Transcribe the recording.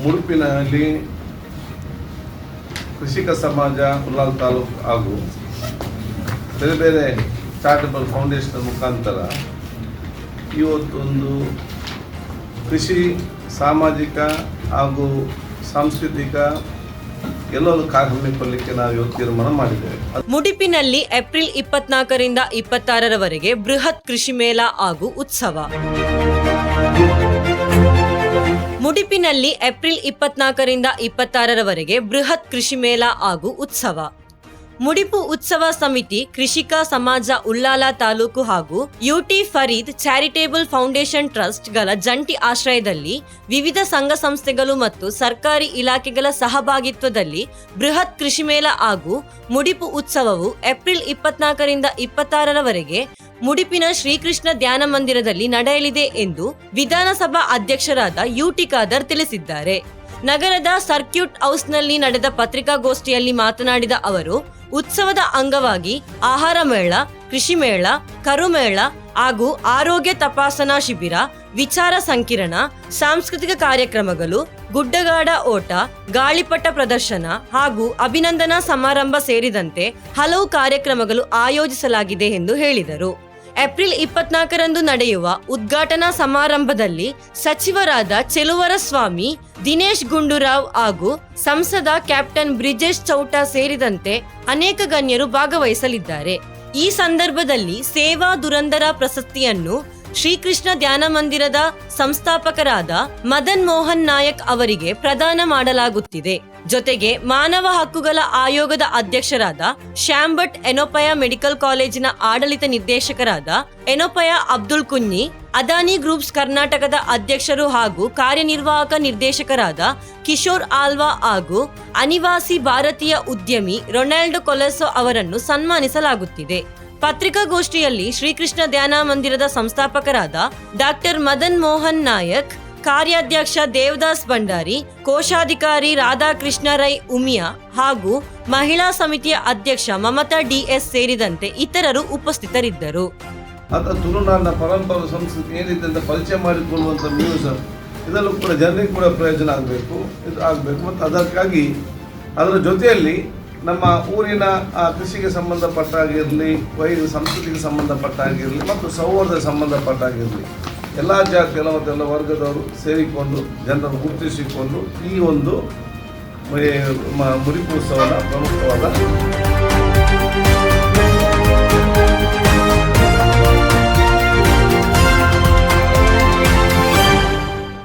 ಮುಡುಪಿನಲ್ಲಿ ಕೃಷಿಕ ಸಮಾಜ ಉಳ್ಳಾಲ ತಾಲೂಕು ಹಾಗೂ ಬೇರೆ ಬೇರೆ ಚಾರಿಟಬಲ್ ಫೌಂಡೇಶನ್ ಮುಖಾಂತರ ಇವತ್ತೊಂದು ಕೃಷಿ ಸಾಮಾಜಿಕ ಹಾಗೂ ಸಾಂಸ್ಕೃತಿಕ ಎಲ್ಲೊಂದು ಕಾರ್ಯಕ್ರಮ ಕೊಡಲಿಕ್ಕೆ ನಾವು ಇವತ್ತು ತೀರ್ಮಾನ ಮಾಡಿದ್ದೇವೆ. ಮುಡಿಪಿನಲ್ಲಿ ಏಪ್ರಿಲ್ 24ರಿಂದ 26ರವರೆಗೆ ಬೃಹತ್ ಕೃಷಿ ಮೇಳ ಹಾಗೂ ಉತ್ಸವ. ಮುಡಿಪಿನಲ್ಲಿ ಏಪ್ರಿಲ್ 24ರಿಂದ 26ರವರೆಗೆ ಬೃಹತ್ ಕೃಷಿ ಮೇಳ ಹಾಗೂ ಉತ್ಸವ. ಮುಡಿಪು ಉತ್ಸವ ಸಮಿತಿ, ಕೃಷಿಕ ಸಮಾಜ ಉಳ್ಳಾಲ ತಾಲೂಕು ಹಾಗೂ ಯುಟಿ ಫರೀದ್ ಚಾರಿಟೇಬಲ್ ಫೌಂಡೇಶನ್ ಟ್ರಸ್ಟ್ಗಳ ಜಂಟಿ ಆಶ್ರಯದಲ್ಲಿ ವಿವಿಧ ಸಂಘ ಸಂಸ್ಥೆಗಳು ಮತ್ತು ಸರ್ಕಾರಿ ಇಲಾಖೆಗಳ ಸಹಭಾಗಿತ್ವದಲ್ಲಿ ಬೃಹತ್ ಕೃಷಿ ಮೇಳ ಹಾಗೂ ಮುಡಿಪು ಉತ್ಸವವು ಏಪ್ರಿಲ್ 24ರಿಂದ 26ರವರೆಗೆ ಮುಡಿಪಿನ ಶ್ರೀಕೃಷ್ಣ ಧ್ಯಾನ ಮಂದಿರದಲ್ಲಿ ನಡೆಯಲಿದೆ ಎಂದು ವಿಧಾನಸಭಾ ಅಧ್ಯಕ್ಷರಾದ ಯುಟಿ ಖಾದರ್ ತಿಳಿಸಿದ್ದಾರೆ. ನಗರದ ಸರ್ಕ್ಯೂಟ್ ಹೌಸ್ನಲ್ಲಿ ನಡೆದ ಪತ್ರಿಕಾಗೋಷ್ಠಿಯಲ್ಲಿ ಮಾತನಾಡಿದ ಅವರು, ಉತ್ಸವದ ಅಂಗವಾಗಿ ಆಹಾರ ಮೇಳ, ಕೃಷಿ ಮೇಳ, ಕರುಮೇಳ ಹಾಗೂ ಆರೋಗ್ಯ ತಪಾಸಣಾ ಶಿಬಿರ, ವಿಚಾರ ಸಂಕಿರಣ, ಸಾಂಸ್ಕೃತಿಕ ಕಾರ್ಯಕ್ರಮಗಳು, ಗುಡ್ಡಗಾಡ ಓಟ, ಗಾಳಿಪಟ ಪ್ರದರ್ಶನ ಹಾಗೂ ಅಭಿನಂದನಾ ಸಮಾರಂಭ ಸೇರಿದಂತೆ ಹಲವು ಕಾರ್ಯಕ್ರಮಗಳು ಆಯೋಜಿಸಲಾಗಿದೆ ಎಂದು ಹೇಳಿದರು. ಏಪ್ರಿಲ್ 24ರಂದು ನಡೆಯುವ ಉದ್ಘಾಟನಾ ಸಮಾರಂಭದಲ್ಲಿ ಸಚಿವರಾದ ಚೆಲುವರಸ್ವಾಮಿ, ದಿನೇಶ್ ಗುಂಡೂರಾವ್ ಹಾಗೂ ಸಂಸದ ಕ್ಯಾಪ್ಟನ್ ಬ್ರಿಜೇಶ್ ಚೌಟ ಸೇರಿದಂತೆ ಅನೇಕ ಗಣ್ಯರು ಭಾಗವಹಿಸಲಿದ್ದಾರೆ. ಈ ಸಂದರ್ಭದಲ್ಲಿ ಸೇವಾ ದುರಂದರ ಪ್ರಶಸ್ತಿಯನ್ನು ಶ್ರೀಕೃಷ್ಣ ಧ್ಯಾನ ಮಂದಿರದ ಸಂಸ್ಥಾಪಕರಾದ ಮದನ್ ಮೋಹನ್ ನಾಯಕ್ ಅವರಿಗೆ ಪ್ರದಾನ ಮಾಡಲಾಗುತ್ತಿದೆ. ಜೊತೆಗೆ ಮಾನವ ಹಕ್ಕುಗಳ ಆಯೋಗದ ಅಧ್ಯಕ್ಷರಾದ ಶ್ಯಾಮ್ ಭಟ್, ಎನೋಪಯ ಮೆಡಿಕಲ್ ಕಾಲೇಜಿನ ಆಡಳಿತ ನಿರ್ದೇಶಕರಾದ ಎನೋಪಯ ಅಬ್ದುಲ್ ಕುನ್ನಿ, ಅದಾನಿ ಗ್ರೂಪ್ಸ್ ಕರ್ನಾಟಕದ ಅಧ್ಯಕ್ಷರು ಹಾಗೂ ಕಾರ್ಯನಿರ್ವಾಹಕ ನಿರ್ದೇಶಕರಾದ ಕಿಶೋರ್ ಆಲ್ವಾ ಹಾಗೂ ಅನಿವಾಸಿ ಭಾರತೀಯ ಉದ್ಯಮಿ ರೊನಾಲ್ಡೋ ಕೊಲೆಸೋ ಅವರನ್ನು ಸನ್ಮಾನಿಸಲಾಗುತ್ತಿದೆ. ಪತ್ರಿಕಾಗೋಷ್ಠಿಯಲ್ಲಿ ಶ್ರೀಕೃಷ್ಣ ಧ್ಯಾನ ಮಂದಿರದ ಸಂಸ್ಥಾಪಕರಾದ ಡಾಕ್ಟರ್ ಮದನ್ ಮೋಹನ್ ನಾಯಕ್, ಕಾರ್ಯಾಧ್ಯಕ್ಷ ದೇವದಾಸ್ ಭಂಡಾರಿ, ಕೋಶಾಧಿಕಾರಿ ರಾಧಾಕೃಷ್ಣ ರೈ ಉಮಿಯಾ ಹಾಗೂ ಮಹಿಳಾ ಸಮಿತಿಯ ಅಧ್ಯಕ್ಷ ಮಮತಾ ಡಿಎಸ್ ಸೇರಿದಂತೆ ಇತರರು ಉಪಸ್ಥಿತರಿದ್ದರು. ತುಳುನಾಡಿನ ಪರಂಪರೆ ಸಂಸ್ಕೃತಿ ಏನಿದೆ ಅಂತ ಪರಿಚಯ ಮಾಡಿಕೊಳ್ಳುವಂಥ ಮ್ಯೂಸಿಯಂ, ಇದರಲ್ಲೂ ಕೂಡ ಜನರಿಗೆ ಕೂಡ ಪ್ರಯೋಜನ ಆಗಬೇಕು ಮತ್ತು ಅದಕ್ಕಾಗಿ ಅದರ ಜೊತೆಯಲ್ಲಿ ನಮ್ಮ ಊರಿನ ಕೃಷಿಗೆ ಸಂಬಂಧಪಟ್ಟಾಗಿರಲಿ, ಸಂಸ್ಕೃತಿಗೆ ಪಟ್ಟಾಗಿರಲಿ ಮತ್ತು ಸೌಹಾರ್ದಕ್ಕೆ ಸಂಬಂಧಪಟ್ಟಾಗಿರಲಿ ಎಲ್ಲ ಜಾತಿಗಳ ಮತ್ತು ಎಲ್ಲ ವರ್ಗದವರು ಸೇರಿಕೊಂಡು ಜನರನ್ನು ಗುರುತಿಸಿಕೊಂಡು ಈ ಒಂದು ಮುಡಿಪು ಉತ್ಸವದ ಪ್ರಮುಖವಾದ